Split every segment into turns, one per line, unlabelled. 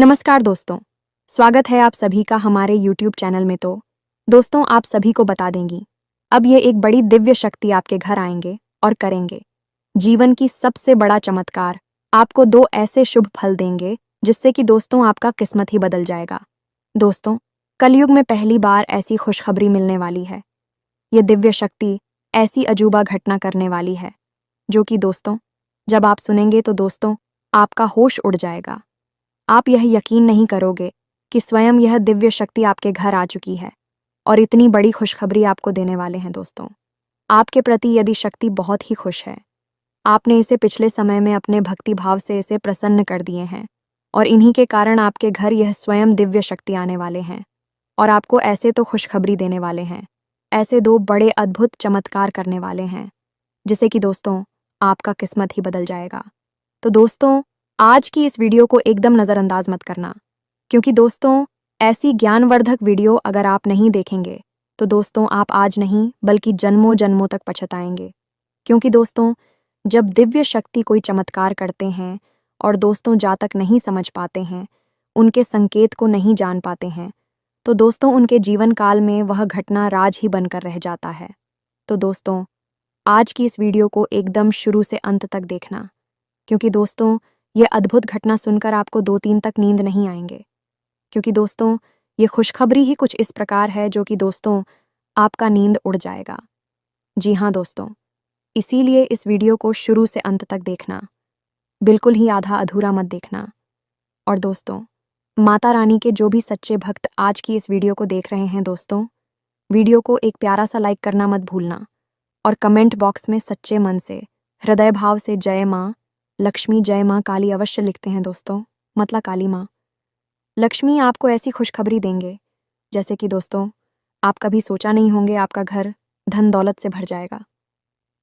नमस्कार दोस्तों, स्वागत है आप सभी का हमारे YouTube चैनल में। तो दोस्तों, आप सभी को बता देंगी, अब ये एक बड़ी दिव्य शक्ति आपके घर आएंगे और करेंगे जीवन की सबसे बड़ा चमत्कार। आपको 2 ऐसे शुभ फल देंगे जिससे कि दोस्तों आपका किस्मत ही बदल जाएगा। दोस्तों, कलयुग में पहली बार ऐसी खुशखबरी मिलने वाली है। ये दिव्य शक्ति ऐसी अजूबा घटना करने वाली है जो कि दोस्तों जब आप सुनेंगे तो दोस्तों आपका होश उड़ जाएगा। आप यह यकीन नहीं करोगे कि स्वयं यह दिव्य शक्ति आपके घर आ चुकी है और इतनी बड़ी खुशखबरी आपको देने वाले हैं। दोस्तों, आपके प्रति यदि शक्ति बहुत ही खुश है, आपने इसे पिछले समय में अपने भक्ति भाव से इसे प्रसन्न कर दिए हैं और इन्हीं के कारण आपके घर यह स्वयं दिव्य शक्ति आने वाले हैं और आपको ऐसे तो खुशखबरी देने वाले हैं, ऐसे 2 बड़े अद्भुत चमत्कार करने वाले हैं जिसे कि दोस्तों आपका किस्मत ही बदल जाएगा। तो दोस्तों, आज की इस वीडियो को एकदम नज़रअंदाज मत करना, क्योंकि दोस्तों ऐसी ज्ञानवर्धक वीडियो अगर आप नहीं देखेंगे तो दोस्तों आप आज नहीं बल्कि जन्मों जन्मों तक पछताएंगे। क्योंकि दोस्तों जब दिव्य शक्ति कोई चमत्कार करते हैं और दोस्तों जातक नहीं समझ पाते हैं, उनके संकेत को नहीं जान पाते हैं, तो दोस्तों उनके जीवन काल में वह घटना राज ही बनकर रह जाता है। तो दोस्तों आज की इस वीडियो को एकदम शुरू से अंत तक देखना, क्योंकि दोस्तों ये अद्भुत घटना सुनकर आपको 2-3 तक नींद नहीं आएंगे। क्योंकि दोस्तों ये खुशखबरी ही कुछ इस प्रकार है जो कि दोस्तों आपका नींद उड़ जाएगा। जी हाँ दोस्तों, इसीलिए इस वीडियो को शुरू से अंत तक देखना, बिल्कुल ही आधा अधूरा मत देखना। और दोस्तों माता रानी के जो भी सच्चे भक्त आज की इस वीडियो को देख रहे हैं, दोस्तों वीडियो को एक प्यारा सा लाइक करना मत भूलना और कमेंट बॉक्स में सच्चे मन से हृदय भाव से जय माँ लक्ष्मी, जय माँ काली अवश्य लिखते हैं दोस्तों, मतलब काली माँ लक्ष्मी आपको ऐसी खुशखबरी देंगे जैसे कि दोस्तों आप कभी सोचा नहीं होंगे आपका घर धन दौलत से भर जाएगा।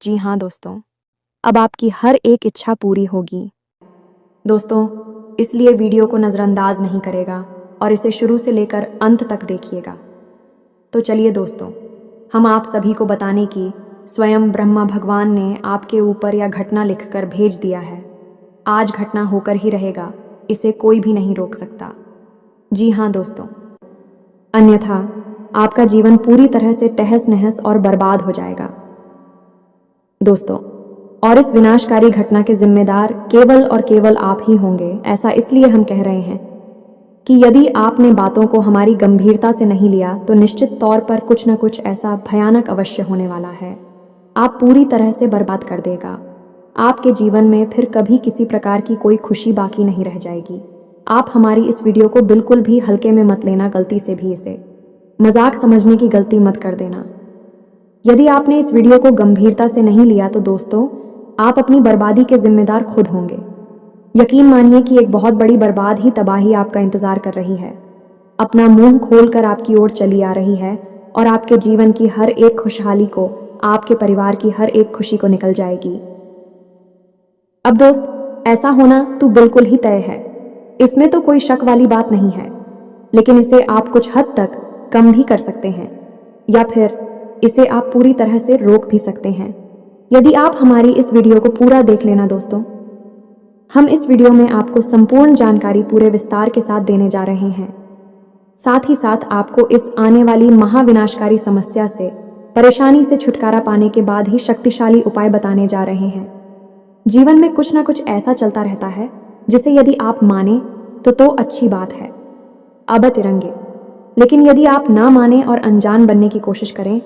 जी हाँ दोस्तों, अब आपकी हर एक इच्छा पूरी होगी। दोस्तों इसलिए वीडियो को नज़रअंदाज नहीं करेगा और इसे शुरू से लेकर अंत तक देखिएगा। तो चलिए दोस्तों, हम आप सभी को बताने की स्वयं ब्रह्मा भगवान ने आपके ऊपर यह घटना लिखकर भेज दिया है। आज घटना होकर ही रहेगा, इसे कोई भी नहीं रोक सकता। जी हाँ दोस्तों, अन्यथा आपका जीवन पूरी तरह से तहस नहस और बर्बाद हो जाएगा। दोस्तों और इस विनाशकारी घटना के जिम्मेदार केवल और केवल आप ही होंगे। ऐसा इसलिए हम कह रहे हैं कि यदि आपने बातों को हमारी गंभीरता से नहीं लिया तो निश्चित तौर पर कुछ न कुछ ऐसा भयानक अवश्य होने वाला है। आप पूरी तरह से बर्बाद कर देगा। आपके जीवन में फिर कभी किसी प्रकार की कोई खुशी बाकी नहीं रह जाएगी। आप हमारी इस वीडियो को बिल्कुल भी हल्के में मत लेना, गलती से भी इसे मजाक समझने की गलती मत कर देना। यदि आपने इस वीडियो को गंभीरता से नहीं लिया तो दोस्तों आप अपनी बर्बादी के जिम्मेदार खुद होंगे। यकीन मानिए कि एक बहुत बड़ी बर्बाद ही तबाही आपका इंतजार कर रही है। अपना मुंह खोलकर आपकी ओर चली आ रही है और आपके जीवन की हर एक खुशहाली को, आपके परिवार की हर एक खुशी को निकल जाएगी। अब दोस्त ऐसा होना तो बिल्कुल ही तय है, इसमें तो कोई शक वाली बात नहीं है। लेकिन इसे आप कुछ हद तक कम भी कर सकते हैं या फिर इसे आप पूरी तरह से रोक भी सकते हैं यदि आप हमारी इस वीडियो को पूरा देख लेना। दोस्तों हम इस वीडियो में आपको संपूर्ण जानकारी पूरे विस्तार के साथ देने जा रहे हैं। साथ ही साथ आपको इस आने वाली महाविनाशकारी समस्या से, परेशानी से छुटकारा पाने के बाद ही शक्तिशाली उपाय बताने जा रहे हैं। जीवन में कुछ ना कुछ ऐसा चलता रहता है जिसे यदि आप माने तो अच्छी बात है, अब तिरंगे। लेकिन यदि आप ना माने और अनजान बनने की कोशिश करें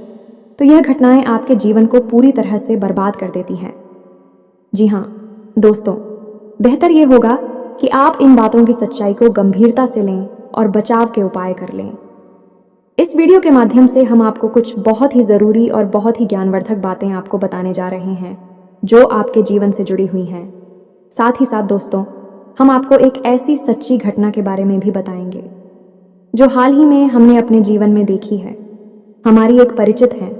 तो यह घटनाएं आपके जीवन को पूरी तरह से बर्बाद कर देती हैं। जी हाँ दोस्तों, बेहतर यह होगा कि आप इन बातों की सच्चाई को गंभीरता से लें और बचाव के उपाय कर लें। इस वीडियो के माध्यम से हम आपको कुछ बहुत ही ज़रूरी और बहुत ही ज्ञानवर्धक बातें आपको बताने जा रहे हैं जो आपके जीवन से जुड़ी हुई हैं। साथ ही साथ दोस्तों हम आपको एक ऐसी सच्ची घटना के बारे में भी बताएंगे जो हाल ही में हमने अपने जीवन में देखी है। हमारी एक परिचित हैं,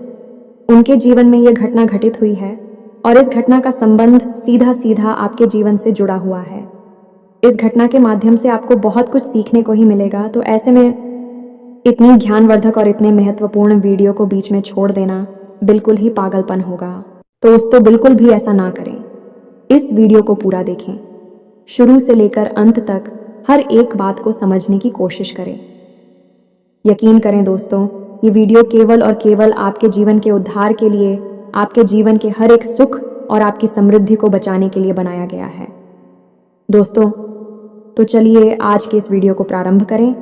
उनके जीवन में यह घटना घटित हुई है और इस घटना का संबंध सीधा सीधा आपके जीवन से जुड़ा हुआ है। इस घटना के माध्यम से आपको बहुत कुछ सीखने को ही मिलेगा। तो ऐसे में इतनी ज्ञानवर्धक और इतने महत्वपूर्ण वीडियो को बीच में छोड़ देना बिल्कुल ही पागलपन होगा। तो दोस्तों बिल्कुल भी ऐसा ना करें। इस वीडियो को पूरा देखें, शुरू से लेकर अंत तक हर एक बात को समझने की कोशिश करें। यकीन करें दोस्तों, ये वीडियो केवल और केवल आपके जीवन के उद्धार के लिए, आपके जीवन के हर एक सुख और आपकी समृद्धि को बचाने के लिए बनाया गया है। दोस्तों, तो चलिए आज के इस वीडियो को प्रारंभ करें।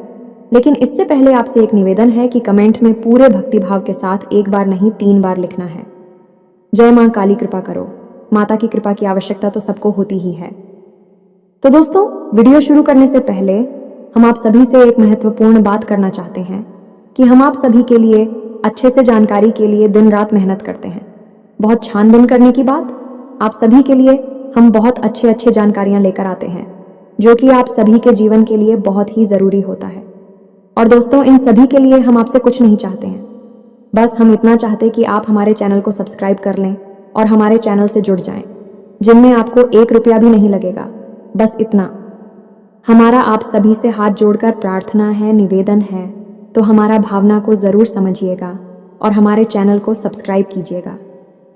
लेकिन इससे पहले आपसे एक निवेदन है कि कमेंट में पूरे भक्तिभाव के साथ एक बार नहीं 3 बार लिखना है। जय मां काली कृपा करो। माता की कृपा की आवश्यकता तो सबको होती ही है। तो दोस्तों, वीडियो शुरू करने से पहले हम आप सभी से एक महत्वपूर्ण बात करना चाहते हैं कि हम आप सभी के लिए अच्छे से जानकारी के लिए दिन रात मेहनत करते हैं। बहुत छानबीन करने की बात, आप सभी के लिए हम बहुत अच्छे जानकारियां लेकर आते हैं जो कि आप सभी के जीवन के लिए बहुत ही ज़रूरी होता है। और दोस्तों, इन सभी के लिए हम आपसे कुछ नहीं चाहते हैं, बस हम इतना चाहते कि आप हमारे चैनल को सब्सक्राइब कर लें और हमारे चैनल से जुड़ जाएं, जिनमें आपको 1 रुपया भी नहीं लगेगा। बस इतना। हमारा आप सभी से हाथ जोड़कर प्रार्थना है, निवेदन है, तो हमारा भावना को ज़रूर समझिएगा और हमारे चैनल को सब्सक्राइब कीजिएगा।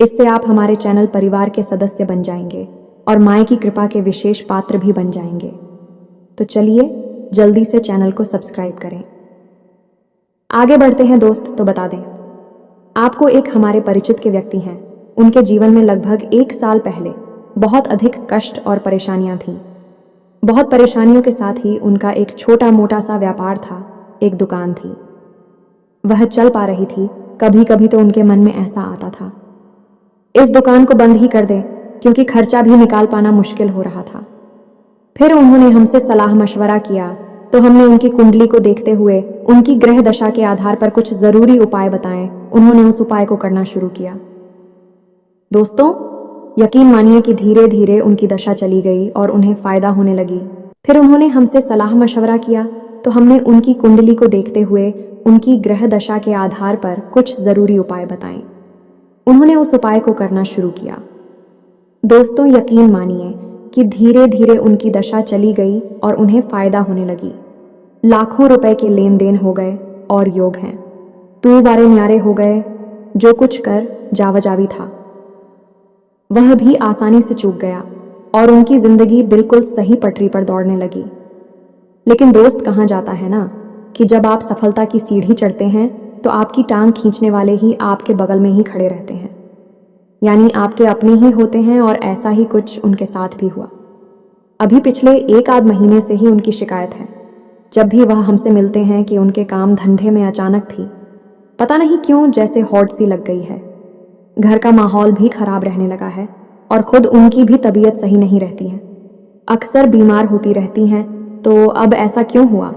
इससे आप हमारे चैनल परिवार के सदस्य बन जाएंगे और माँ की कृपा के विशेष पात्र भी बन जाएंगे। तो चलिए जल्दी से चैनल को सब्सक्राइब करें। आगे बढ़ते हैं दोस्त, तो बता दें, आपको एक हमारे परिचित के व्यक्ति हैं, उनके जीवन में लगभग 1 साल पहले बहुत अधिक कष्ट और परेशानियां थीं। बहुत परेशानियों के साथ ही उनका एक छोटा मोटा सा व्यापार था, एक दुकान थी। वह चल पा रही थी। कभी कभी तो उनके मन में ऐसा आता था, इस दुकान को बंद ही कर दें, क्योंकि खर्चा भी निकाल पाना मुश्किल हो रहा था। फिर उन्होंने हमसे सलाह मशवरा किया, तो हमने उनकी कुंडली को देखते हुए उनकी ग्रह दशा के आधार पर कुछ ज़रूरी उपाय बताए। उन्होंने उस उपाय को करना शुरू किया। दोस्तों, यकीन मानिए कि धीरे धीरे उनकी दशा चली गई और उन्हें फ़ायदा होने लगी। फिर उन्होंने हमसे सलाह मशवरा किया, तो हमने उनकी कुंडली को देखते हुए उनकी ग्रह दशा के आधार पर कुछ ज़रूरी उपाय बताए। उन्होंने उस उपाय को करना शुरू किया। दोस्तों, यकीन मानिए कि धीरे धीरे उनकी दशा चली गई और उन्हें फ़ायदा होने लगी। लाखों रुपए के लेन देन हो गए और योग हैं, तू वारे न्यारे हो गए। जो कुछ कर जावजावी था वह भी आसानी से चूक गया और उनकी जिंदगी बिल्कुल सही पटरी पर दौड़ने लगी। लेकिन दोस्त, कहाँ जाता है ना कि जब आप सफलता की सीढ़ी चढ़ते हैं तो आपकी टांग खींचने वाले ही आपके बगल में ही खड़े रहते हैं, यानी आपके अपने ही होते हैं। और ऐसा ही कुछ उनके साथ भी हुआ। अभी पिछले 1 आध महीने से ही उनकी शिकायत है। जब भी वह हमसे मिलते हैं कि उनके काम धंधे में अचानक थी, पता नहीं क्यों, जैसे हॉट सी लग गई है। घर का माहौल भी खराब रहने लगा है और खुद उनकी भी तबीयत सही नहीं रहती है। अक्सर बीमार होती रहती हैं। तो अब ऐसा क्यों हुआ?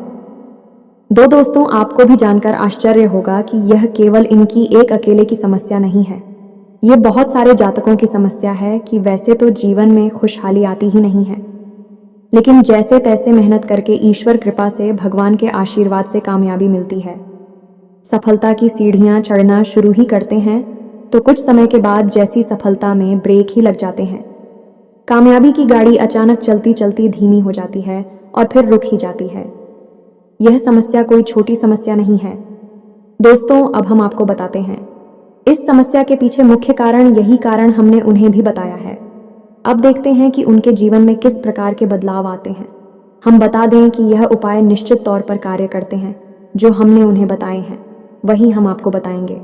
दोस्तों, आपको भी जानकर आश्चर्य होगा कि यह केवल इनकी एक अकेले की समस्या नहीं है। ये बहुत सारे जातकों की समस्या है कि वैसे तो जीवन में खुशहाली आती ही नहीं है, लेकिन जैसे तैसे मेहनत करके ईश्वर कृपा से, भगवान के आशीर्वाद से कामयाबी मिलती है। सफलता की सीढ़ियां चढ़ना शुरू ही करते हैं तो कुछ समय के बाद जैसी सफलता में ब्रेक ही लग जाते हैं। कामयाबी की गाड़ी अचानक चलती चलती धीमी हो जाती है और फिर रुक ही जाती है। यह समस्या कोई छोटी समस्या नहीं है दोस्तों। अब हम आपको बताते हैं इस समस्या के पीछे मुख्य कारण। यही कारण हमने उन्हें भी बताया है। अब देखते हैं कि उनके जीवन में किस प्रकार के बदलाव आते हैं। हम बता दें कि यह उपाय निश्चित तौर पर कार्य करते हैं। जो हमने उन्हें बताए हैं वही हम आपको बताएंगे।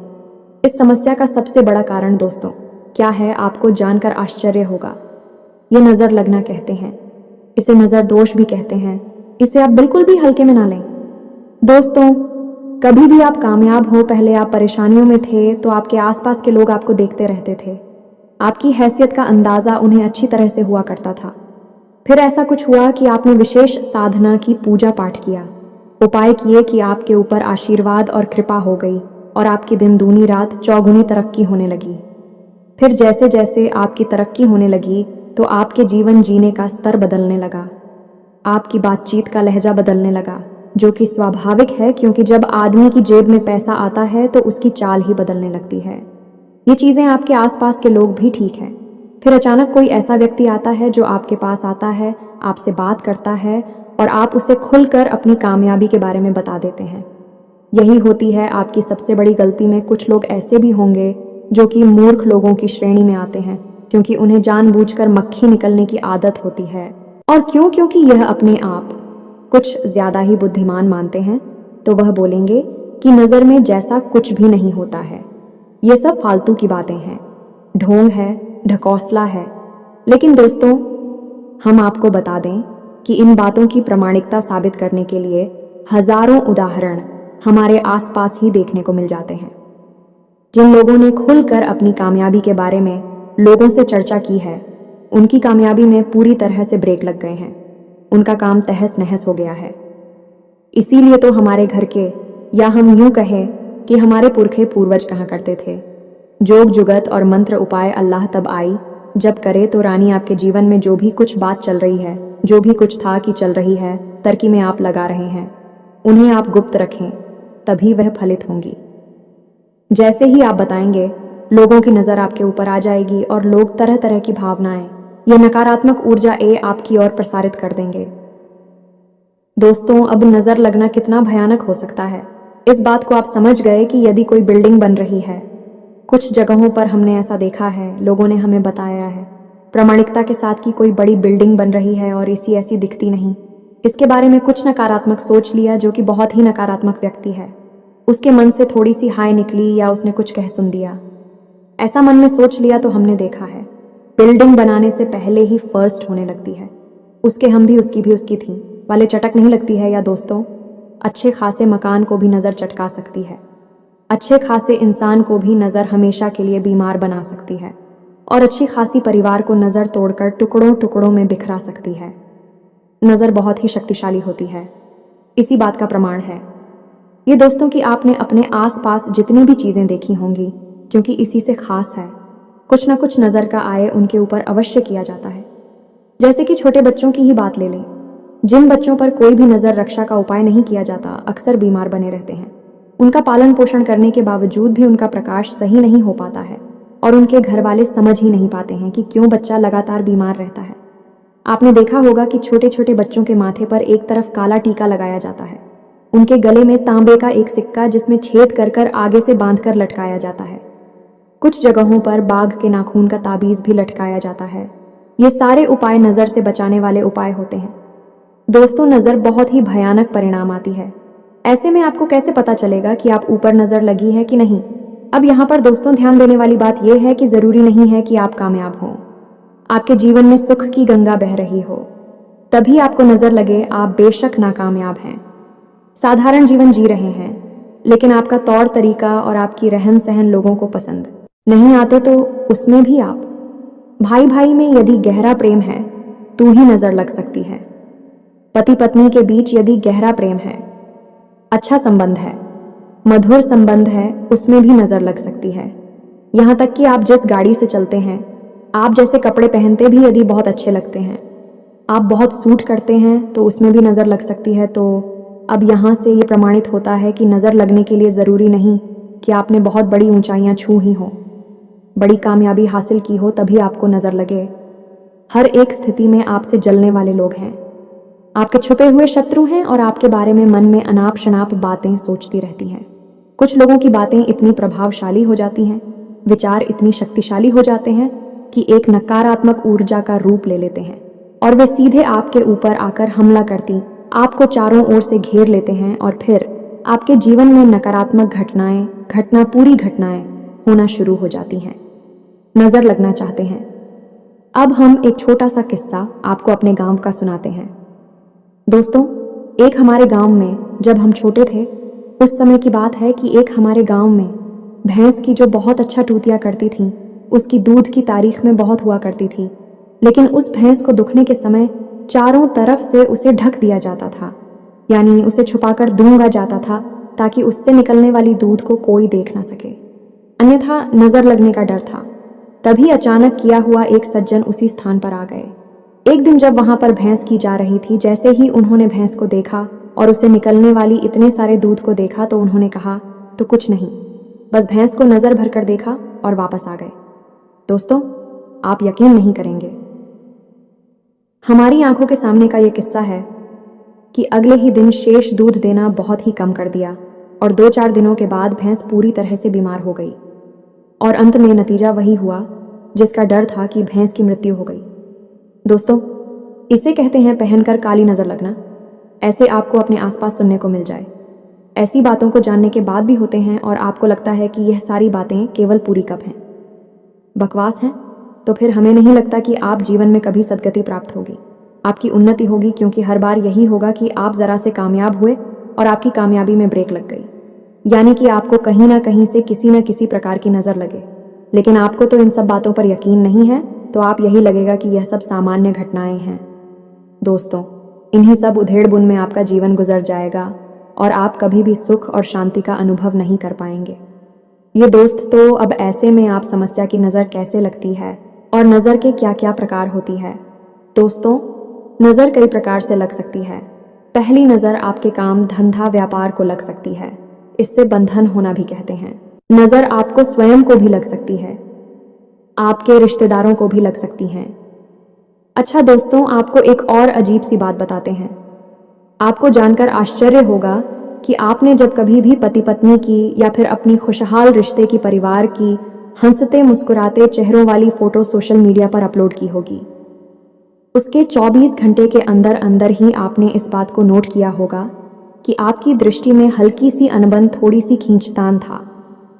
इस समस्या का सबसे बड़ा कारण दोस्तों क्या है, आपको जानकर आश्चर्य होगा। ये नज़र लगना कहते हैं, इसे नज़र दोष भी कहते हैं। इसे आप बिल्कुल भी हल्के में ना लें दोस्तों। कभी भी आप कामयाब हो, पहले आप परेशानियों में थे तो आपके आसपास के लोग आपको देखते रहते थे। आपकी हैसियत का अंदाज़ा उन्हें अच्छी तरह से हुआ करता था। फिर ऐसा कुछ हुआ कि आपने विशेष साधना की, पूजा पाठ किया, उपाय किए कि आपके ऊपर आशीर्वाद और कृपा हो गई और आपकी दिन दूनी रात चौगुनी तरक्की होने लगी। फिर जैसे जैसे आपकी तरक्की होने लगी तो आपके जीवन जीने का स्तर बदलने लगा। आपकी बातचीत का लहजा बदलने लगा, जो कि स्वाभाविक है, क्योंकि जब आदमी की जेब में पैसा आता है तो उसकी चाल ही बदलने लगती है। ये चीज़ें आपके आसपास के लोग भी ठीक हैं। फिर अचानक कोई ऐसा व्यक्ति आता है जो आपके पास आता है, आपसे बात करता है और आप उसे खुलकर अपनी कामयाबी के बारे में बता देते हैं। यही होती है आपकी सबसे बड़ी गलती। में कुछ लोग ऐसे भी होंगे जो कि मूर्ख लोगों की श्रेणी में आते हैं, क्योंकि उन्हें जानबूझकर मक्खी निकलने की आदत होती है। और क्यों? क्योंकि यह अपने आप कुछ ज़्यादा ही बुद्धिमान मानते हैं तो वह बोलेंगे कि नज़र में जैसा कुछ भी नहीं होता है, ये सब फालतू की बातें हैं, ढोंग है, ढकोसला है। लेकिन दोस्तों, हम आपको बता दें कि इन बातों की प्रामाणिकता साबित करने के लिए हजारों उदाहरण हमारे आसपास ही देखने को मिल जाते हैं। जिन लोगों ने खुलकर अपनी कामयाबी के बारे में लोगों से चर्चा की है, उनकी कामयाबी में पूरी तरह से ब्रेक लग गए हैं। उनका काम तहस नहस हो गया है। इसीलिए तो हमारे घर के, या हम यूं कहें कि हमारे पुरखे पूर्वज कहा करते थे, जोग जुगत और मंत्र उपाय अल्लाह तब आई जब करे तो रानी आपके जीवन में जो भी कुछ बात चल रही है, जो भी कुछ था कि चल रही है, तरकी में आप लगा रहे हैं, उन्हें आप गुप्त रखें, तभी वह फलित होंगी। जैसे ही आप बताएंगे, लोगों की नज़र आपके ऊपर आ जाएगी और लोग तरह तरह की भावनाएं, ये नकारात्मक ऊर्जा आपकी ओर प्रसारित कर देंगे। दोस्तों, अब नज़र लगना कितना भयानक हो सकता है, इस बात को आप समझ गए कि यदि कोई बिल्डिंग बन रही है, कुछ जगहों पर हमने ऐसा देखा है, लोगों ने हमें बताया है प्रामाणिकता के साथ कि कोई बड़ी बिल्डिंग बन रही है और इसी ऐसी दिखती नहीं, इसके बारे में कुछ नकारात्मक सोच लिया जो कि बहुत ही नकारात्मक व्यक्ति है, उसके मन से थोड़ी सी हाय निकली या उसने कुछ कह सुन दिया, ऐसा मन में सोच लिया तो हमने देखा है बिल्डिंग बनाने से पहले ही फर्स्ट होने लगती है। उसके हम भी उसकी भी उसकी थी वाले चटक नहीं लगती है। या दोस्तों, अच्छे खासे मकान को भी नज़र चटका सकती है, अच्छे खासे इंसान को भी नज़र हमेशा के लिए बीमार बना सकती है और अच्छी खासी परिवार को नज़र तोड़कर टुकड़ों टुकड़ों में बिखरा सकती है। नज़र बहुत ही शक्तिशाली होती है, इसी बात का प्रमाण है ये दोस्तों कि आपने अपने आसपास जितनी भी चीज़ें देखी होंगी, क्योंकि इसी से खास है, कुछ ना कुछ नज़र का आए उनके ऊपर अवश्य किया जाता है। जैसे कि छोटे बच्चों की ही बात ले लें, जिन बच्चों पर कोई भी नज़र रक्षा का उपाय नहीं किया जाता अक्सर बीमार बने रहते हैं। उनका पालन पोषण करने के बावजूद भी उनका प्रकाश सही नहीं हो पाता है और उनके घर वाले समझ ही नहीं पाते हैं कि क्यों बच्चा लगातार बीमार रहता है। आपने देखा होगा कि छोटे छोटे बच्चों के माथे पर एक तरफ काला टीका लगाया जाता है, उनके गले में तांबे का एक सिक्का जिसमें छेद कर कर आगे से बांधकर लटकाया जाता है, कुछ जगहों पर बाघ के नाखून का ताबीज भी लटकाया जाता है। ये सारे उपाय नज़र से बचाने वाले उपाय होते हैं। दोस्तों, नज़र बहुत ही भयानक परिणाम आती है। ऐसे में आपको कैसे पता चलेगा कि आप ऊपर नज़र लगी है कि नहीं? अब यहाँ पर दोस्तों ध्यान देने वाली बात यह है कि ज़रूरी नहीं है कि आप कामयाब हों, आपके जीवन में सुख की गंगा बह रही हो तभी आपको नज़र लगे। आप बेशक नाकामयाब हैं, साधारण जीवन जी रहे हैं, लेकिन आपका तौर तरीका और आपकी रहन सहन लोगों को पसंद नहीं आते तो उसमें भी आप, भाई भाई में यदि गहरा प्रेम है तो ही नज़र लग सकती है। पति पत्नी के बीच यदि गहरा प्रेम है, अच्छा संबंध है, मधुर संबंध है, उसमें भी नज़र लग सकती है। यहाँ तक कि आप जिस गाड़ी से चलते हैं, आप जैसे कपड़े पहनते भी यदि बहुत अच्छे लगते हैं, आप बहुत सूट करते हैं तो उसमें भी नज़र लग सकती है। तो अब यहाँ से ये प्रमाणित होता है कि नज़र लगने के लिए ज़रूरी नहीं कि आपने बहुत बड़ी ऊंचाइयाँ छू ही हों, बड़ी कामयाबी हासिल की हो तभी आपको नज़र लगे। हर एक स्थिति में आपसे जलने वाले लोग हैं, आपके छुपे हुए शत्रु हैं और आपके बारे में मन में अनाप शनाप बातें सोचती रहती हैं। कुछ लोगों की बातें इतनी प्रभावशाली हो जाती हैं, विचार इतनी शक्तिशाली हो जाते हैं कि एक नकारात्मक ऊर्जा का रूप ले लेते हैं और वे सीधे आपके ऊपर आकर हमला करती, आपको चारों ओर से घेर लेते हैं और फिर आपके जीवन में नकारात्मक पूरी घटनाएं होना शुरू हो जाती हैं। नज़र लगना चाहते हैं। अब हम एक छोटा सा किस्सा आपको अपने गांव का सुनाते हैं। दोस्तों, एक हमारे गांव में जब हम छोटे थे, उस समय की बात है कि एक हमारे गांव में भैंस की जो बहुत अच्छा टूतिया करती थी, उसकी दूध की तारीख में बहुत हुआ करती थी, लेकिन उस भैंस को दुखने के समय चारों तरफ से उसे ढक दिया जाता था, यानी उसे छुपाकर दूंगा जाता था ताकि उससे निकलने वाली दूध को कोई देख ना सके, अन्यथा नज़र लगने का डर था। तभी अचानक किया हुआ एक सज्जन उसी स्थान पर आ गए। एक दिन जब वहां पर भैंस की जा रही थी, जैसे ही उन्होंने भैंस को देखा और उसे निकलने वाली इतने सारे दूध को देखा तो उन्होंने कहा तो कुछ नहीं, बस भैंस को नज़र भर कर देखा और वापस आ गए। दोस्तों, आप यकीन नहीं करेंगे, हमारी आंखों के सामने का यह किस्सा है कि अगले ही दिन शेष दूध देना बहुत ही कम कर दिया और 2-4 दिनों के बाद भैंस पूरी तरह से बीमार हो गई और अंत में नतीजा वही हुआ जिसका डर था कि भैंस की मृत्यु हो गई। दोस्तों, इसे कहते हैं पहनकर काली नज़र लगना। ऐसे आपको अपने आसपास सुनने को मिल जाए। ऐसी बातों को जानने के बाद भी होते हैं और आपको लगता है कि यह सारी बातें केवल पूरी कप हैं, बकवास हैं। तो फिर हमें नहीं लगता कि आप जीवन में कभी सदगति प्राप्त होगी, आपकी उन्नति होगी, क्योंकि हर बार यही होगा कि आप ज़रा से कामयाब हुए और आपकी कामयाबी में ब्रेक लग गई, यानी कि आपको कहीं ना कहीं से किसी न किसी प्रकार की नज़र लगे। लेकिन आपको तो इन सब बातों पर यकीन नहीं है, तो आप यही लगेगा कि यह सब सामान्य घटनाएं हैं। दोस्तों, इन्हीं सब उधेड़-बुन में आपका जीवन गुजर जाएगा और आप कभी भी सुख और शांति का अनुभव नहीं कर पाएंगे। ये दोस्त, तो अब ऐसे में आप समस्या की नज़र कैसे लगती है और नज़र के क्या क्या प्रकार होती है। दोस्तों, नज़र कई प्रकार से लग सकती है। पहली नज़र आपके काम, धंधा, व्यापार को लग सकती है। इससे बंधन होना भी कहते हैं। नज़र आपको स्वयं को भी लग सकती है, आपके रिश्तेदारों को भी लग सकती हैं। अच्छा दोस्तों, आपको एक और अजीब सी बात बताते हैं। आपको जानकर आश्चर्य होगा कि आपने जब कभी भी पति पत्नी की या फिर अपनी खुशहाल रिश्ते की, परिवार की हंसते मुस्कुराते चेहरों वाली फोटो सोशल मीडिया पर अपलोड की होगी, उसके 24 घंटे के अंदर अंदर ही आपने इस बात को नोट किया होगा कि आपकी दृष्टि में हल्की सी अनबन, थोड़ी सी खींचतान था,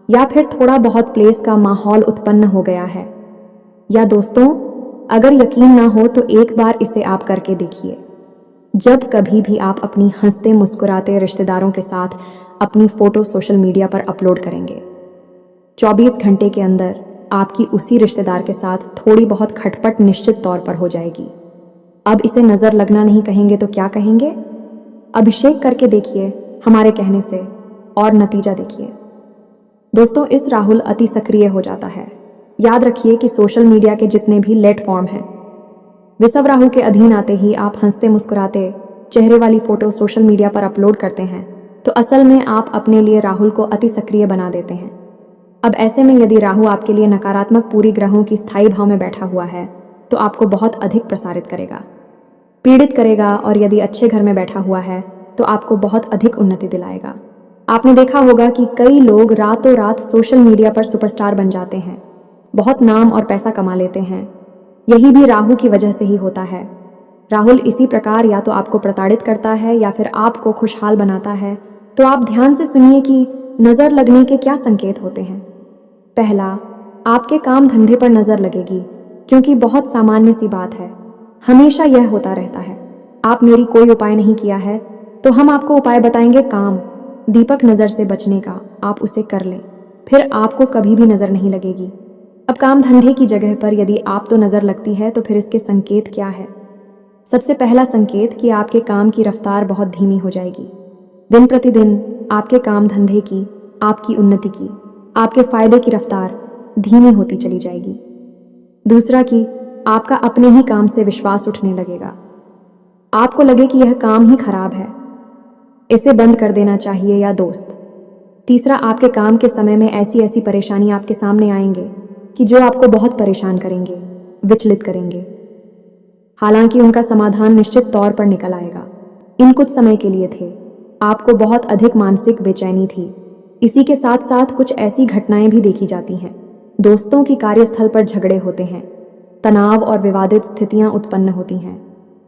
या फिर थोड़ा बहुत प्लेस का माहौल उत्पन्न हो गया है। या दोस्तों, अगर यकीन ना हो तो एक बार इसे आप करके देखिए। जब कभी भी आप अपनी हंसते मुस्कुराते रिश्तेदारों के साथ अपनी फोटो सोशल मीडिया पर अपलोड करेंगे, 24 घंटे के अंदर आपकी उसी रिश्तेदार के साथ थोड़ी बहुत खटपट निश्चित तौर पर हो जाएगी। अब इसे नज़र लगना नहीं कहेंगे तो क्या कहेंगे? अभिषेक करके देखिए हमारे कहने से, और नतीजा देखिए। दोस्तों, इस राहुल अति सक्रिय हो जाता है। याद रखिए कि सोशल मीडिया के जितने भी प्लेटफॉर्म हैं, विषव राहु के अधीन आते ही आप हंसते मुस्कुराते चेहरे वाली फोटो सोशल मीडिया पर अपलोड करते हैं, तो असल में आप अपने लिए राहुल को अति सक्रिय बना देते हैं। अब ऐसे में यदि राहु आपके लिए नकारात्मक पूरी ग्रहों की स्थायी भाव में बैठा हुआ है, तो आपको बहुत अधिक प्रसारित करेगा, पीड़ित करेगा, और यदि अच्छे घर में बैठा हुआ है तो आपको बहुत अधिक उन्नति दिलाएगा। आपने देखा होगा कि कई लोग रातों रात सोशल मीडिया पर सुपरस्टार बन जाते हैं, बहुत नाम और पैसा कमा लेते हैं। यही भी राहु की वजह से ही होता है। राहुल इसी प्रकार या तो आपको प्रताड़ित करता है या फिर आपको खुशहाल बनाता है। तो आप ध्यान से सुनिए कि नज़र लगने के क्या संकेत होते हैं। पहला, आपके काम धंधे पर नज़र लगेगी, क्योंकि बहुत सामान्य सी बात है, हमेशा यह होता रहता है। आप मेरी कोई उपाय नहीं किया है तो हम आपको उपाय बताएंगे। काम, दीपक नज़र से बचने का, आप उसे कर लें, फिर आपको कभी भी नज़र नहीं लगेगी। अब काम धंधे की जगह पर यदि आप तो नज़र लगती है, तो फिर इसके संकेत क्या है? सबसे पहला संकेत कि आपके काम की रफ्तार बहुत धीमी हो जाएगी। दिन प्रतिदिन आपके काम धंधे की, आपकी उन्नति की, आपके फायदे की रफ्तार धीमी होती चली जाएगी। दूसरा कि आपका अपने ही काम से विश्वास उठने लगेगा। आपको लगे कि यह काम ही खराब है, इसे बंद कर देना चाहिए। या दोस्त, तीसरा, आपके काम के समय में ऐसी ऐसी परेशानी आपके सामने आएंगे कि जो आपको बहुत परेशान करेंगे, विचलित करेंगे। हालांकि उनका समाधान निश्चित तौर पर निकल आएगा। इन कुछ समय के लिए थे, आपको बहुत अधिक मानसिक बेचैनी थी। इसी के साथ साथ कुछ ऐसी घटनाएं भी देखी जाती हैं। दोस्तों की कार्यस्थल पर झगड़े होते हैं, तनाव और विवादित स्थितियां उत्पन्न होती हैं।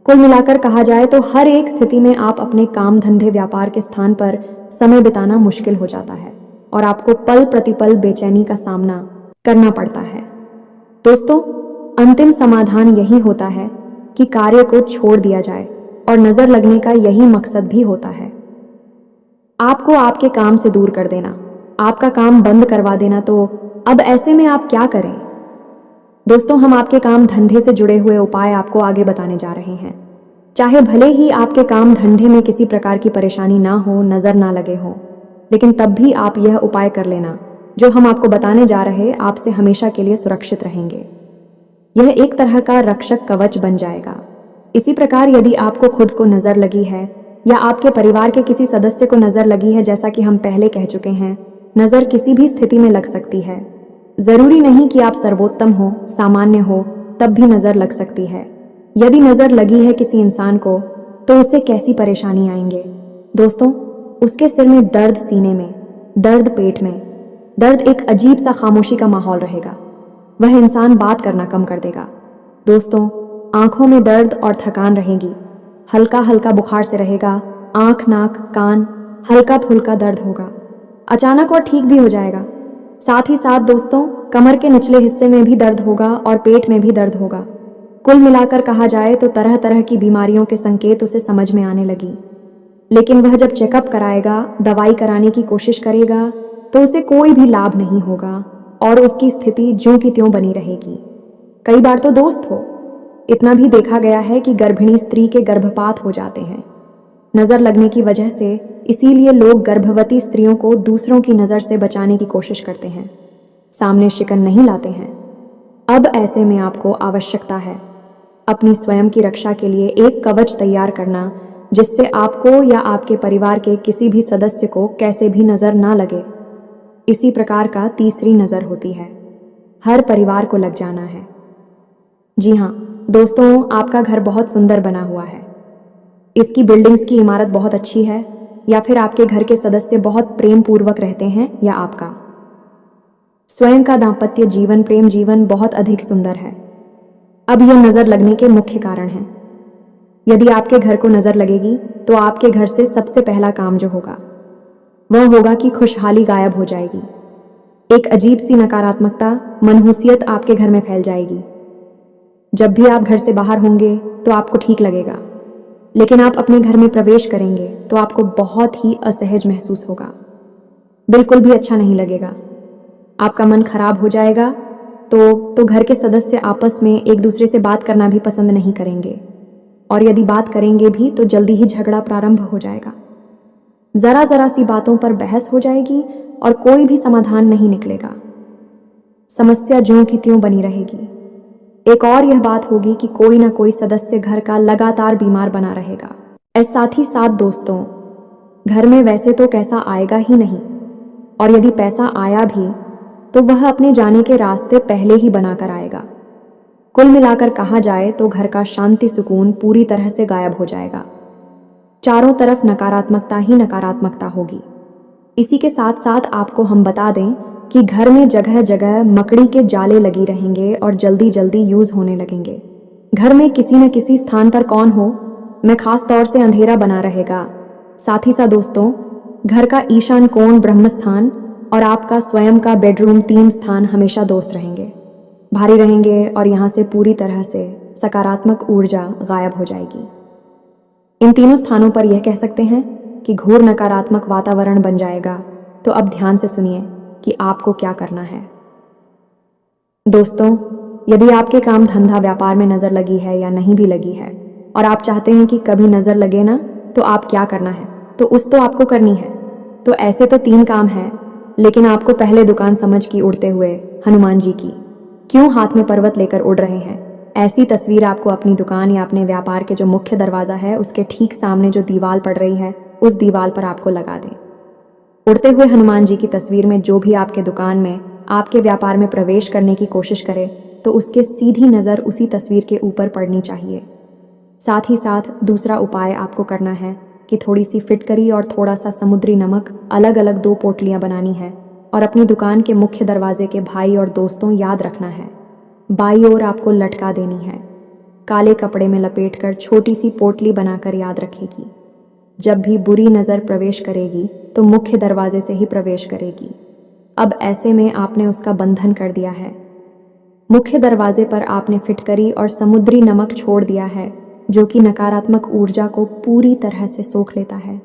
कुल मिलाकर कहा जाए तो हर एक स्थिति में आप अपने काम धंधे व्यापार के स्थान पर समय बिताना मुश्किल हो जाता है और आपको पल प्रतिपल बेचैनी का सामना करना पड़ता है। दोस्तों, अंतिम समाधान यही होता है कि कार्य को छोड़ दिया जाए, और नजर लगने का यही मकसद भी होता है, आपको आपके काम से दूर कर देना, आपका काम बंद करवा देना। तो अब ऐसे में आप क्या करें? दोस्तों, हम आपके काम धंधे से जुड़े हुए उपाय आपको आगे बताने जा रहे हैं। चाहे भले ही आपके काम धंधे में किसी प्रकार की परेशानी ना हो, नजर ना लगे हो, लेकिन तब भी आप यह उपाय कर लेना जो हम आपको बताने जा रहे, आपसे हमेशा के लिए सुरक्षित रहेंगे। यह एक तरह का रक्षक कवच बन जाएगा। इसी प्रकार यदि आपको खुद को नजर लगी है या आपके परिवार के किसी सदस्य को नजर लगी है, जैसा कि हम पहले कह चुके हैं, नजर किसी भी स्थिति में लग सकती है। जरूरी नहीं कि आप सर्वोत्तम हो, सामान्य हो, तब भी नजर लग सकती है। यदि नजर लगी है किसी इंसान को, तो उससे कैसी परेशानी आएंगे? दोस्तों, उसके सिर में दर्द, सीने में दर्द, पेट में दर्द, एक अजीब सा खामोशी का माहौल रहेगा। वह इंसान बात करना कम कर देगा। दोस्तों, आंखों में दर्द और थकान रहेगी। हल्का हल्का बुखार से रहेगा, आंख नाक कान हल्का फुल्का दर्द होगा, अचानक और ठीक भी हो जाएगा। साथ ही साथ दोस्तों, कमर के निचले हिस्से में भी दर्द होगा और पेट में भी दर्द होगा। कुल मिलाकर कहा जाए तो तरह तरह की बीमारियों के संकेत उसे समझ में आने लगी। लेकिन वह जब चेकअप कराएगा, दवाई कराने की कोशिश करेगा, तो उसे कोई भी लाभ नहीं होगा और उसकी स्थिति ज्यों की त्यों बनी रहेगी। कई बार तो दोस्त हो, इतना भी देखा गया है कि गर्भिणी स्त्री के गर्भपात हो जाते हैं नजर लगने की वजह से। इसीलिए लोग गर्भवती स्त्रियों को दूसरों की नजर से बचाने की कोशिश करते हैं, सामने शिकन नहीं लाते हैं। अब ऐसे में आपको आवश्यकता है अपनी स्वयं की रक्षा के लिए एक कवच तैयार करना, जिससे आपको या आपके परिवार के किसी भी सदस्य को कैसे भी नजर ना लगे। इसी प्रकार का तीसरी नजर होती है, हर परिवार को लग जाना है। जी हाँ दोस्तों, आपका घर बहुत सुंदर बना हुआ है, इसकी बिल्डिंग्स की इमारत बहुत अच्छी है, या फिर आपके घर के सदस्य बहुत प्रेम पूर्वक रहते हैं, या आपका स्वयं का दाम्पत्य जीवन, प्रेम जीवन बहुत अधिक सुंदर है। अब यह नजर लगने के मुख्य कारण हैं। यदि आपके घर को नजर लगेगी तो आपके घर से सबसे पहला काम जो होगा वह होगा कि खुशहाली गायब हो जाएगी। एक अजीब सी नकारात्मकता, मनहूसियत आपके घर में फैल जाएगी। जब भी आप घर से बाहर होंगे तो आपको ठीक लगेगा, लेकिन आप अपने घर में प्रवेश करेंगे तो आपको बहुत ही असहज महसूस होगा, बिल्कुल भी अच्छा नहीं लगेगा। आपका मन खराब हो जाएगा। तो घर के सदस्य आपस में एक दूसरे से बात करना भी पसंद नहीं करेंगे, और यदि बात करेंगे भी तो जल्दी ही झगड़ा प्रारंभ हो जाएगा। जरा जरा सी बातों पर बहस हो जाएगी और कोई भी समाधान नहीं निकलेगा। समस्या ज्यों की त्यों बनी रहेगी। एक और यह बात होगी कि कोई ना कोई सदस्य घर का लगातार बीमार बना रहेगा। साथ ही साथ दोस्तों, घर में वैसे तो पैसा आएगा ही नहीं, और यदि पैसा आया भी तो वह अपने जाने के रास्ते पहले ही बनाकर आएगा। कुल मिलाकर कहा जाए तो घर का शांति सुकून पूरी तरह से गायब हो जाएगा। चारों तरफ नकारात्मकता ही नकारात्मकता होगी। इसी के साथ साथ आपको हम बता दें कि घर में जगह जगह मकड़ी के जाले लगी रहेंगे और जल्दी जल्दी यूज होने लगेंगे। घर में किसी न किसी स्थान पर कौन हो में खास तौर से अंधेरा बना रहेगा। साथ ही साथ दोस्तों, घर का ईशान कोण, ब्रह्म स्थान और आपका स्वयं का बेडरूम, 3 स्थान हमेशा दोस्त रहेंगे, भारी रहेंगे, और यहाँ से पूरी तरह से सकारात्मक ऊर्जा गायब हो जाएगी। इन तीनों स्थानों पर यह कह सकते हैं कि घोर नकारात्मक वातावरण बन जाएगा। तो अब ध्यान से सुनिए कि आपको क्या करना है। दोस्तों, यदि आपके काम धंधा व्यापार में नजर लगी है या नहीं भी लगी है, और आप चाहते हैं कि कभी नजर लगे ना, तो आप क्या करना है, तो आपको करनी है। तो ऐसे तो 3 काम है, लेकिन आपको पहले दुकान समझ की उड़ते हुए हनुमान जी की, क्यों हाथ में पर्वत लेकर उड़ रहे हैं, ऐसी तस्वीर आपको अपनी दुकान या अपने व्यापार के जो मुख्य दरवाजा है उसके ठीक सामने जो दीवार पड़ रही है उस दीवार पर आपको लगा दें। उड़ते हुए हनुमान जी की तस्वीर में जो भी आपके दुकान में, आपके व्यापार में प्रवेश करने की कोशिश करे तो उसके सीधी नज़र उसी तस्वीर के ऊपर पड़नी चाहिए। साथ ही साथ दूसरा उपाय आपको करना है कि थोड़ी सी फिटकरी और थोड़ा सा समुद्री नमक, अलग अलग 2 पोटलियां बनानी है और अपनी दुकान के मुख्य दरवाजे के भाई और दोस्तों याद रखना है, बाई ओर आपको लटका देनी है। काले कपड़े में लपेटकर छोटी सी पोटली बनाकर याद रखेगी। जब भी बुरी नज़र प्रवेश करेगी तो मुख्य दरवाजे से ही प्रवेश करेगी। अब ऐसे में आपने उसका बंधन कर दिया है। मुख्य दरवाजे पर आपने फिटकरी और समुद्री नमक छोड़ दिया है, जो कि नकारात्मक ऊर्जा को पूरी तरह से सोख लेता है।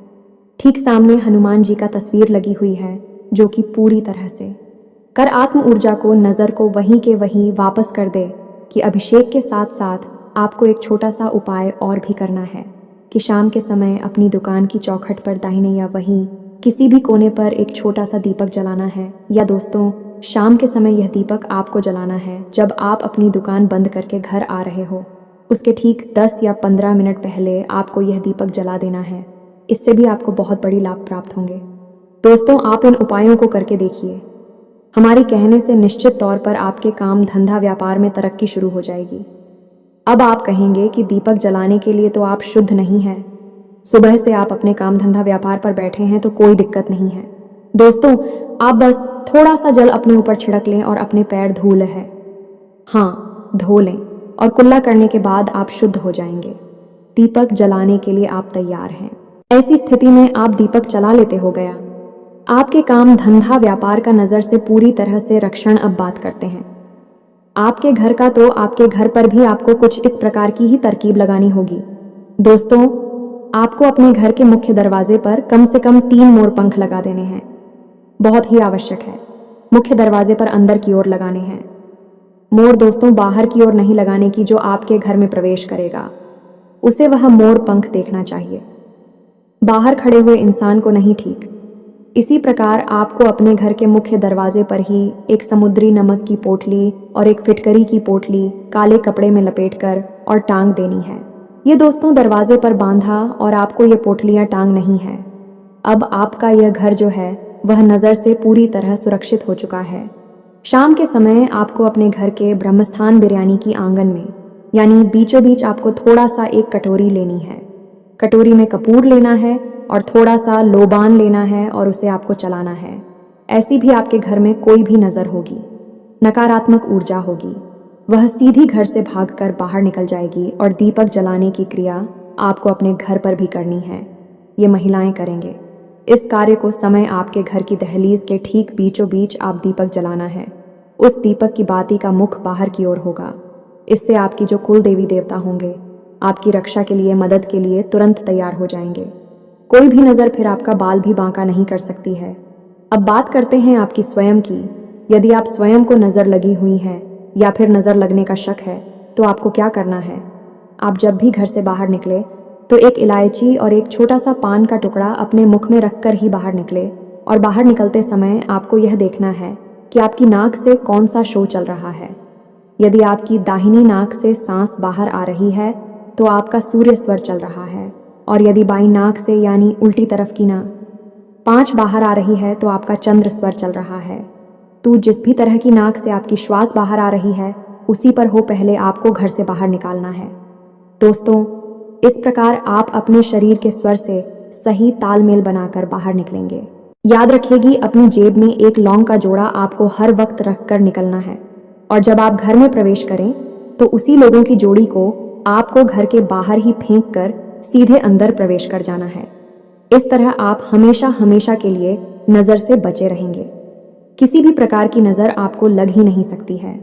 ठीक सामने हनुमान जी का तस्वीर लगी हुई है, जो कि पूरी तरह से कर आत्म ऊर्जा को, नज़र को वहीं के वहीं वापस कर दे। कि अभिषेक के साथ साथ आपको एक छोटा सा उपाय और भी करना है कि शाम के समय अपनी दुकान की चौखट पर दाहिने या वहीं किसी भी कोने पर एक छोटा सा दीपक जलाना है। या दोस्तों, शाम के समय यह दीपक आपको जलाना है जब आप अपनी दुकान बंद करके घर आ रहे हो। उसके ठीक 10 या 15 मिनट पहले आपको यह दीपक जला देना है। इससे भी आपको बहुत बड़ी लाभ प्राप्त होंगे। दोस्तों, आप इन उपायों को करके देखिए। हमारे कहने से निश्चित तौर पर आपके काम धंधा व्यापार में तरक्की शुरू हो जाएगी। अब आप कहेंगे कि दीपक जलाने के लिए तो आप शुद्ध नहीं हैं, सुबह से आप अपने काम धंधा व्यापार पर बैठे हैं तो कोई दिक्कत नहीं है। दोस्तों, आप बस थोड़ा सा जल अपने ऊपर छिड़क लें और अपने पैर धो लें। हाँ, धो लें, और कुल्ला करने के बाद आप शुद्ध हो जाएंगे। दीपक जलाने के लिए आप तैयार हैं। ऐसी स्थिति में आप दीपक जला लेते हो गया। आपके काम धंधा व्यापार का नज़र से पूरी तरह से रक्षण अब बात करते हैं। आपके घर का तो आपके घर पर भी आपको कुछ इस प्रकार की ही तरकीब लगानी होगी। दोस्तों, आपको अपने घर के मुख्य दरवाजे पर कम से कम 3 मोर पंख लगा देने हैं। बहुत ही आवश्यक है। मुख्य दरवाजे पर अंदर की ओर लगाने हैं। मोर दोस्तों बाहर की ओर नहीं लगाने की, जो आपके घर में प्रवेश करेगा उसे वह मोर पंख देखना चाहिए, बाहर खड़े हुए इंसान को नहीं। ठीक इसी प्रकार आपको अपने घर के मुख्य दरवाजे पर ही एक समुद्री नमक की पोटली और एक फिटकरी की पोटली काले कपड़े में लपेटकर और टांग देनी है। ये दोस्तों दरवाजे पर बांधा और आपको ये पोटलियां टांग नहीं है। अब आपका यह घर जो है वह नज़र से पूरी तरह सुरक्षित हो चुका है। शाम के समय आपको अपने घर के ब्रह्मस्थान बिरयानी की आंगन में यानी बीचों बीच आपको थोड़ा सा एक कटोरी लेनी है। कटोरी में कपूर लेना है और थोड़ा सा लोबान लेना है और उसे आपको चलाना है। ऐसी भी आपके घर में कोई भी नज़र होगी, नकारात्मक ऊर्जा होगी, वह सीधी घर से भागकर बाहर निकल जाएगी और दीपक जलाने की क्रिया आपको अपने घर पर भी करनी है। ये महिलाएं करेंगे। इस कार्य को समय आपके घर की दहलीज के ठीक बीचों बीच आप दीपक जलाना है। उस दीपक की बाती का मुख बाहर की ओर होगा। इससे आपकी जो कुल देवी देवता होंगे आपकी रक्षा के लिए, मदद के लिए तुरंत तैयार हो जाएंगे। कोई भी नज़र फिर आपका बाल भी बांका नहीं कर सकती है। अब बात करते हैं आपकी स्वयं की। यदि आप स्वयं को नज़र लगी हुई है या फिर नज़र लगने का शक है तो आपको क्या करना है। आप जब भी घर से बाहर निकले तो एक इलायची और एक छोटा सा पान का टुकड़ा अपने मुख में रखकर ही बाहर निकले और बाहर निकलते समय आपको यह देखना है कि आपकी नाक से कौन सा शो चल रहा है। यदि आपकी दाहिनी नाक से सांस बाहर आ रही है तो आपका सूर्य स्वर चल रहा है, और यदि बाईं नाक से यानी उल्टी तरफ की नाक 5 बाहर आ रही है तो आपका चंद्र स्वर चल रहा है। तो जिस भी तरह की नाक से आपकी श्वास बाहर आ रही है उसी पर हो पहले आपको घर से बाहर निकालना है। दोस्तों, इस प्रकार आप अपने शरीर के स्वर से सही तालमेल बनाकर बाहर निकलेंगे। याद रखिएगी, अपनी जेब में एक लौंग का जोड़ा आपको हर वक्त रखकर निकलना है, और जब आप घर में प्रवेश करें तो उसी लोगों की जोड़ी को आपको घर के बाहर ही फेंक कर सीधे अंदर प्रवेश कर जाना है। इस तरह आप हमेशा हमेशा के लिए नज़र से बचे रहेंगे। किसी भी प्रकार की नज़र आपको लग ही नहीं सकती है।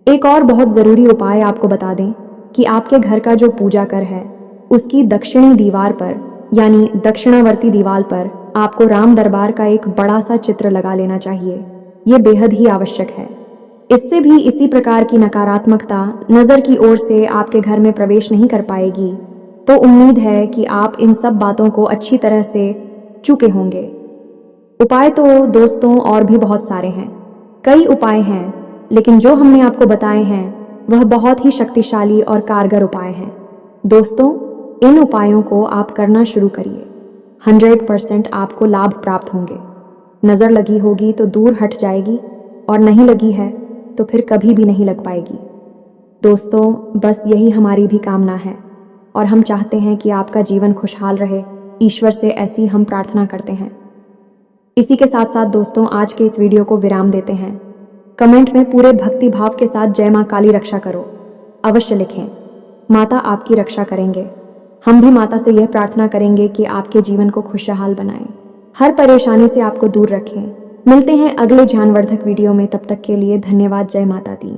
एक और बहुत ज़रूरी उपाय आपको बता दें कि आपके घर का जो पूजा घर है उसकी दक्षिणी दीवार पर यानी दक्षिणावर्ती दीवार पर आपको राम दरबार का एक बड़ा सा चित्र लगा लेना चाहिए। ये बेहद ही आवश्यक है। इससे भी इसी प्रकार की नकारात्मकता नज़र की ओर से आपके घर में प्रवेश नहीं कर पाएगी। तो उम्मीद है कि आप इन सब बातों को अच्छी तरह से चुके होंगे। उपाय तो दोस्तों और भी बहुत सारे हैं, कई उपाय हैं, लेकिन जो हमने आपको बताए हैं वह बहुत ही शक्तिशाली और कारगर उपाय हैं। दोस्तों, इन उपायों को आप करना शुरू करिए। 100% आपको लाभ प्राप्त होंगे। नज़र लगी होगी तो दूर हट जाएगी, और नहीं लगी है तो फिर कभी भी नहीं लग पाएगी। दोस्तों, बस यही हमारी भी कामना है, और हम चाहते हैं कि आपका जीवन खुशहाल रहे। ईश्वर से ऐसी हम प्रार्थना करते हैं। इसी के साथ साथ दोस्तों, आज के इस वीडियो को विराम देते हैं। कमेंट में पूरे भक्ति भाव के साथ जय माँ काली रक्षा करो अवश्य लिखें। माता आपकी रक्षा करेंगे। हम भी माता से यह प्रार्थना करेंगे कि आपके जीवन को खुशहाल बनाएं, हर परेशानी से आपको दूर रखें। मिलते हैं अगले ज्ञानवर्धक वीडियो में, तब तक के लिए धन्यवाद। जय माता दी।